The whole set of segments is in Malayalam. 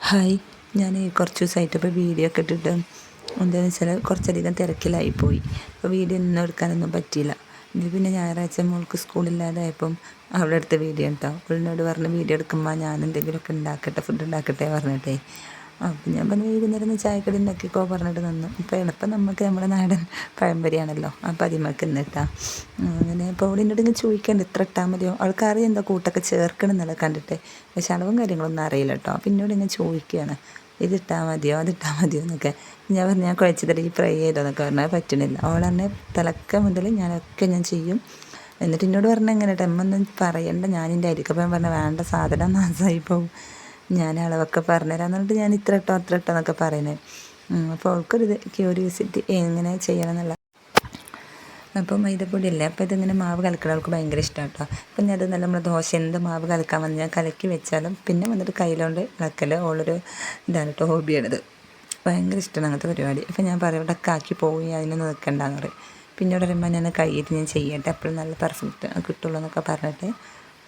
ഹായ്, ഞാൻ കുറച്ച് ദിവസമായിട്ട് ഇപ്പോൾ വീഡിയോ ഒക്കെ ഇട്ടിട്ട് എന്താണെന്ന് വെച്ചാൽ കുറച്ചധികം തിരക്കിലായിപ്പോയി. അപ്പോൾ വീഡിയോ ഒന്നും എടുക്കാനൊന്നും പറ്റിയില്ല. ഇതിൽ പിന്നെ ഞായറാഴ്ച മോൾക്ക് സ്കൂളില്ലാതായപ്പം അവളുടെ അടുത്ത വീഡിയോ കേട്ടോ. അവളിനോട് പറഞ്ഞ് വീഡിയോ എടുക്കുമ്പോൾ ഞാൻ എന്തെങ്കിലുമൊക്കെ ഉണ്ടാക്കട്ടെ, ഫുഡ് ഉണ്ടാക്കട്ടെ പറഞ്ഞിട്ടേ. അപ്പം ഞാൻ പറഞ്ഞു വൈകുന്നേരം ചായക്കടി ഉണ്ടാക്കിക്കോ പറഞ്ഞിട്ട് നിന്നു. ഇപ്പോൾ എളുപ്പം നമുക്ക് നമ്മുടെ നാടൻ പഴംപൊരിയാണല്ലോ, അപ്പം അതിമക്ക് ഇന്നിട്ടാ. അങ്ങനെ ഇപ്പോൾ അവിടെ എന്നോട് ഇങ്ങനെ ചോദിക്കേണ്ട ഇത്ര ഇട്ടാൽ മതിയോ, അവൾക്കറിയാം എന്താ കൂട്ടൊക്കെ ചേർക്കണം എന്നല്ല കണ്ടിട്ട്, പക്ഷെ അളവും കാര്യങ്ങളൊന്നും അറിയില്ല കേട്ടോ. അപ്പം എന്നോട് ഇങ്ങനെ ചോദിക്കുകയാണ് ഇതിട്ടാൽ മതിയോ അതിട്ടാൽ മതിയോ എന്നൊക്കെ. ഞാൻ പറഞ്ഞു ഞാൻ കുഴച്ചതല്ല ഈ ഫ്രൈ ചെയ്തോ എന്നൊക്കെ പറഞ്ഞാൽ പറ്റണില്ല. അവൾ തന്നെ തിളക്കം മുതൽ ഞാൻ ചെയ്യും. എന്നിട്ട് എന്നോട് പറഞ്ഞാൽ എങ്ങനെ ടമ്മൊന്നും പറയണ്ട, ഞാനിൻ്റെ അരിക്കപ്പം പറഞ്ഞാൽ വേണ്ട, സാധനം നാശമായി പോവും, ഞാൻ അളവൊക്കെ പറഞ്ഞുതരാം എന്നിട്ട് ഞാൻ ഇത്ര ഇട്ടോ അത്ര ഇട്ടോ എന്നൊക്കെ പറയുന്നത്. അപ്പോൾ അവൾക്കൊരു ക്യൂരിയോസിറ്റി എങ്ങനെ ചെയ്യണം എന്നുള്ള. അപ്പം മൈദപ്പൊടിയല്ലേ, അപ്പോൾ ഇതിങ്ങനെ മാവ് കലക്കണം അവൾക്ക് ഭയങ്കര ഇഷ്ടമാണ് കേട്ടോ. അപ്പം ഞാൻ അത് നല്ല നമ്മൾ ദോശ എന്ത് മാവ് കലക്കാൻ വന്ന് ഞാൻ കലക്കി വെച്ചാലും പിന്നെ വന്നിട്ട് കയ്യിലോണ്ട് ഇളക്കൽ ഓളൊരു ഇതാണ് കേട്ടോ, ഹോബിയാണിത്. ഭയങ്കര ഇഷ്ടമാണ് അങ്ങനത്തെ പരിപാടി. അപ്പം ഞാൻ പറയും ഇവിടെ ആക്കി പോയി അതിനൊന്നും നിൽക്കണ്ടെന്ന് പറയും. പിന്നെ ഇവിടെ വരുമ്പോൾ ഞാൻ കൈയിട്ട് ഞാൻ ചെയ്യട്ടെ, എപ്പോഴും നല്ല പെർഫെക്റ്റ് കിട്ടുള്ളൂ എന്നൊക്കെ പറഞ്ഞിട്ട്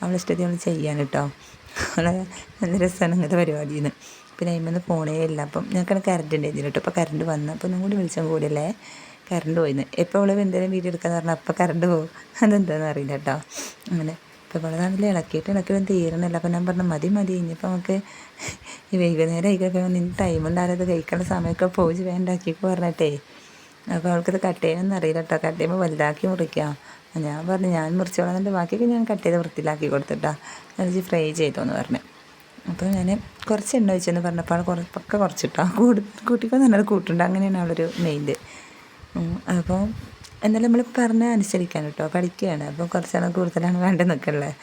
അവളിഷ്ടത്തിൽ അവൾ ചെയ്യാൻ കേട്ടോ. വളരെ നല്ല രസമാണ് അങ്ങനത്തെ പരിപാടിയിൽ. പിന്നെ അതിൽ പോണേ ഇല്ല. അപ്പം ഞങ്ങൾക്ക് കറണ്ട് ഉണ്ടായിരുന്നു കേട്ടോ. അപ്പോൾ കറണ്ട് വന്ന് അപ്പോൾ ഒന്നും കൂടി വിളിച്ചാൽ കൂടിയല്ലേ കറണ്ട് പോയിന്ന്. എപ്പോൾ അവൾ എന്തെങ്കിലും വീഡിയോ എടുക്കാന്ന് പറഞ്ഞാൽ അപ്പോൾ കറണ്ട് പോകും, അതെന്താണെന്ന് അറിയില്ല കേട്ടോ. അങ്ങനെ ഇപ്പോൾ ഇവളതാണെങ്കിൽ ഇളക്കിയിട്ട് തീരണമല്ല. അപ്പോൾ ഞാൻ പറഞ്ഞു മതി ഇനിയിപ്പോൾ നമുക്ക് ഈ വൈകുന്നേരം ആയിക്കപ്പോൾ നിൻ്റെ ടൈം ഉണ്ടാകാതെ കഴിക്കേണ്ട സമയമൊക്കെ പോയി വേണ്ടാക്കിക്കോ പറഞ്ഞിട്ടേ. അപ്പോൾ അവൾക്കത് കട്ട് ചെയ്യാനൊന്നും അറിയില്ല കേട്ടോ. കട്ട് ചെയ്യുമ്പോൾ വലുതാക്കി മുറിക്കാം. ഞാൻ പറഞ്ഞു ഞാൻ മുറിച്ചോളാം എന്നിട്ട് ബാക്കിയൊക്കെ ഞാൻ കട്ട് ചെയ്ത് വൃത്തിയിലാക്കി കൊടുത്തിട്ടാ എന്നിട്ട് ഫ്രൈ ചെയ്തോന്ന് പറഞ്ഞു. അപ്പോൾ ഞാൻ കുറച്ച് എണ്ണ ഒഴിച്ചെന്ന് പറഞ്ഞപ്പോൾ പക്ക കുറച്ചിട്ടാ കൂട്ടിക്കോ പറഞ്ഞാൽ കൂട്ടുണ്ട്. അങ്ങനെയാണ് അവളൊരു മെയിൻറ്റ്. അപ്പോൾ എന്നാലും നമ്മൾ പറഞ്ഞാൽ അനുസരിക്കാൻ കേട്ടോ, പഠിക്കുകയാണ്. അപ്പോൾ കുറച്ചെണ്ണം കൂടുതലാണ് വേണ്ടതെന്നൊക്കെ ഉള്ളത്.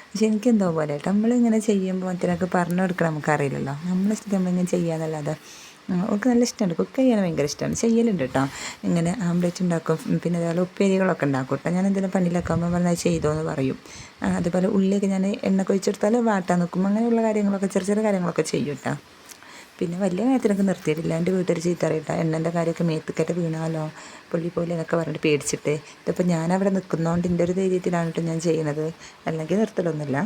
പക്ഷെ എനിക്കെന്തോ പോലെ കേട്ടോ, നമ്മളിങ്ങനെ ചെയ്യുമ്പോൾ മറ്റൊരാൾക്ക് പറഞ്ഞു കൊടുക്കണം, നമുക്കറിയില്ലല്ലോ. നമ്മളിഷ്ടം നമ്മളിങ്ങനെ ചെയ്യാന്നല്ലാതെ. അവൾക്ക് നല്ല ഇഷ്ടമാണ്, കുക്ക് ചെയ്യാൻ ഭയങ്കര ഇഷ്ടമാണ്, ചെയ്യലുണ്ട് കേട്ടോ. ഇങ്ങനെ ആംപ്ലേറ്റ് ഉണ്ടാക്കും, പിന്നെ അതേപോലെ ഉപ്പേരികളൊക്കെ ഉണ്ടാക്കും കേട്ടോ. ഞാൻ എന്തെങ്കിലും പണിയിലൊക്കെ ആകുമ്പോൾ പറഞ്ഞാൽ ചെയ്തോ എന്ന് പറയും. അതുപോലെ ഉള്ളിയൊക്കെ ഞാൻ എണ്ണ കൊഴിച്ചെടുത്താൽ വാട്ടാൻ നിൽക്കും. അങ്ങനെയുള്ള കാര്യങ്ങളൊക്കെ ചെറിയ കാര്യങ്ങളൊക്കെ ചെയ്യും കേട്ടോ. പിന്നെ വലിയ കാര്യത്തിനൊക്കെ നിർത്തിയിട്ടില്ല. എൻ്റെ വീട്ടിൽ ചീത്ത അറിയിട്ട എണ്ണൻ്റെ കാര്യമൊക്കെ മേത്തുക്കറ്റ് വീണാലോ പുള്ളി പോലെ എന്നൊക്കെ പറഞ്ഞിട്ട് പേടിച്ചിട്ട്. ഇതിപ്പോൾ ഞാനവിടെ നിൽക്കുന്നതുകൊണ്ട് എൻ്റെ ഒരു ധൈര്യത്തിലാണ് കേട്ടോ ഞാൻ ചെയ്യുന്നത്, അല്ലെങ്കിൽ നിർത്തലൊന്നുമില്ല.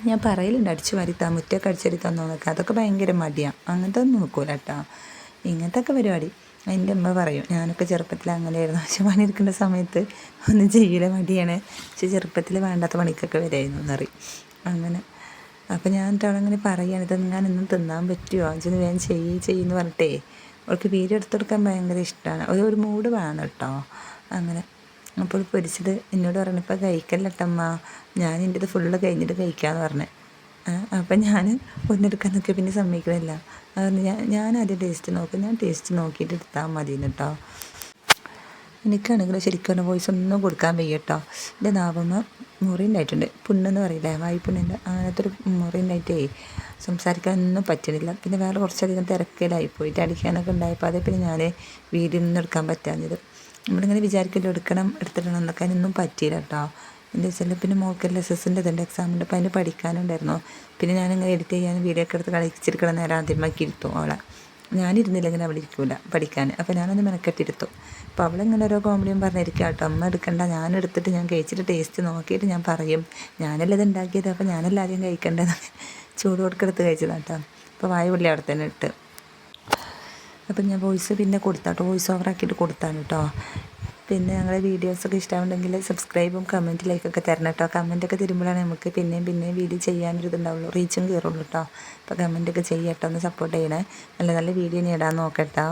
ഞാൻ പറയലുണ്ട് അടിച്ചു വാരിത്താ, മുറ്റൊക്കെ അടിച്ചടി തന്നോന്നൊക്കെ. അതൊക്കെ ഭയങ്കര മടിയാണ്, അങ്ങനത്തെ ഒന്നും നോക്കൂല കേട്ടോ. ഇങ്ങനത്തെ ഒക്കെ പരിപാടി എൻ്റെ അമ്മ പറയും ഞാനൊക്കെ ചെറുപ്പത്തിൽ അങ്ങനെയായിരുന്നു, പക്ഷെ പണിയെടുക്കേണ്ട സമയത്ത് ഒന്നും ചെയ്യില്ല, മടിയാണ്. പക്ഷെ ചെറുപ്പത്തിൽ വേണ്ടാത്ത പണിക്കൊക്കെ വരായിരുന്നു എന്നറിയും. അങ്ങനെ അപ്പോൾ ഞാൻ അവളങ്ങനെ പറയുകയാണ് ഇത് ഞാൻ ഇന്നും തിന്നാൻ പറ്റുമോ, അഞ്ചിന് വേഗം ചെയ്യുമെന്ന് പറഞ്ഞിട്ടേ. അവൾക്ക് വീഡിയോ എടുത്തെടുക്കാൻ ഭയങ്കര ഇഷ്ടമാണ്. ഒരു മൂഡ് വേണം കേട്ടോ. അങ്ങനെ അപ്പോൾ പൊരിച്ചത് എന്നോട് പറഞ്ഞു ഇപ്പോൾ കഴിക്കല്ലട്ടമ്മ, ഞാൻ എൻ്റെ ഇത് ഫുള്ള് കഴിഞ്ഞിട്ട് കഴിക്കാമെന്ന് പറഞ്ഞത്. അപ്പം ഞാൻ ഒന്നെടുക്കാൻ നോക്കിയ പിന്നെ സമ്മതിക്കണില്ല. അതുകൊണ്ട് ഞാൻ ആദ്യം ടേസ്റ്റ് നോക്കും, ഞാൻ ടേസ്റ്റ് നോക്കിയിട്ട് എടുത്താൽ മതി കേട്ടോ. എനിക്കാണെങ്കിൽ ശരിക്കും പറഞ്ഞ വോയിസ് ഒന്നും കൊടുക്കാൻ വയ്യ കേട്ടോ. എൻ്റെ നാവുമ്മ മുറി ഉണ്ടായിട്ടുണ്ട്, പുണ്ണെന്ന് പറയില്ലേ, വായ്പുണ്ണിൻ്റെ അങ്ങനത്തെ ഒരു മുറി ഉണ്ടായിട്ടേ സംസാരിക്കാനൊന്നും പറ്റണില്ല. പിന്നെ വേറെ കുറച്ചധികം തിരക്കിലായി പോയിട്ട് അടിക്കാനൊക്കെ ഉണ്ടായപ്പോൾ അതേ പിന്നെ ഞാൻ വീഡിയോ ഒന്നും എടുക്കാൻ പറ്റാഞ്ഞത്. നമ്മളിങ്ങനെ വിചാരിക്കല്ലോ എടുത്തിടണം എന്നൊക്കെ, അതിനൊന്നും പറ്റിയില്ല കേട്ടോ. എന്താ വെച്ചാൽ പിന്നെ മോൾക്ക് SSൻ്റെ ഇതുണ്ട്, എക്സാമുണ്ട്, അപ്പോൾ അതിന് പഠിക്കാനുണ്ടായിരുന്നു. പിന്നെ ഞാനിങ്ങനെ എഡിറ്റ് ചെയ്യാനും വീഡിയോ ഒക്കെ എടുത്ത് കളിച്ചിരിക്കണം നേരം ആദ്യമാക്കി ഇരുത്തും അവളെ. ഞാനിരുന്നില്ല ഇങ്ങനെ അവൾ ഇരിക്കില്ല പഠിക്കാൻ, അപ്പോൾ ഞാനൊന്ന് മെനക്കെട്ടിരുത്തും. അപ്പോൾ അവളിങ്ങനെ ഓരോ കോമഡിയും പറഞ്ഞിരിക്കുക കേട്ടോ. അമ്മ എടുക്കണ്ട, ഞാൻ എടുത്തിട്ട് ഞാൻ കഴിച്ചിട്ട് ടേസ്റ്റ് നോക്കിയിട്ട് ഞാൻ പറയും, ഞാനല്ല ഇത് ഉണ്ടാക്കിയത്, അപ്പോൾ ഞാനല്ല ആദ്യം കഴിക്കേണ്ടതെന്ന് ചൂട് കൊടുക്കെടുത്ത് കഴിച്ചതാണ് കേട്ടോ. അപ്പോൾ വായ പുള്ളി അവിടെ തന്നെ ഇട്ട്. അപ്പം ഞാൻ വോയിസ് പിന്നെ കൊടുത്താട്ടോ, വോയിസ് ഓവറാക്കിയിട്ട് കൊടുത്താണ് കേട്ടോ. പിന്നെ ഞങ്ങളുടെ വീഡിയോസൊക്കെ ഇഷ്ടമുണ്ടെങ്കിൽ സബ്സ്ക്രൈബും കമൻറ്റ് ലൈക്കൊക്കെ തരണം കേട്ടോ. കമൻറ്റൊക്കെ തരുമ്പോഴാണ് നമുക്ക് പിന്നെയും വീഡിയോ ചെയ്യാനൊരു ഇതുണ്ടാവുള്ളൂ, റീച്ചും കയറുള്ളൂ കേട്ടോ. അപ്പോൾ കമൻറ്റൊക്കെ ചെയ്യട്ടോ, ഒന്ന് സപ്പോർട്ട് ചെയ്യണേ. നല്ല നല്ല വീഡിയോ ഇനി ഇടാൻ നോക്കട്ടോ.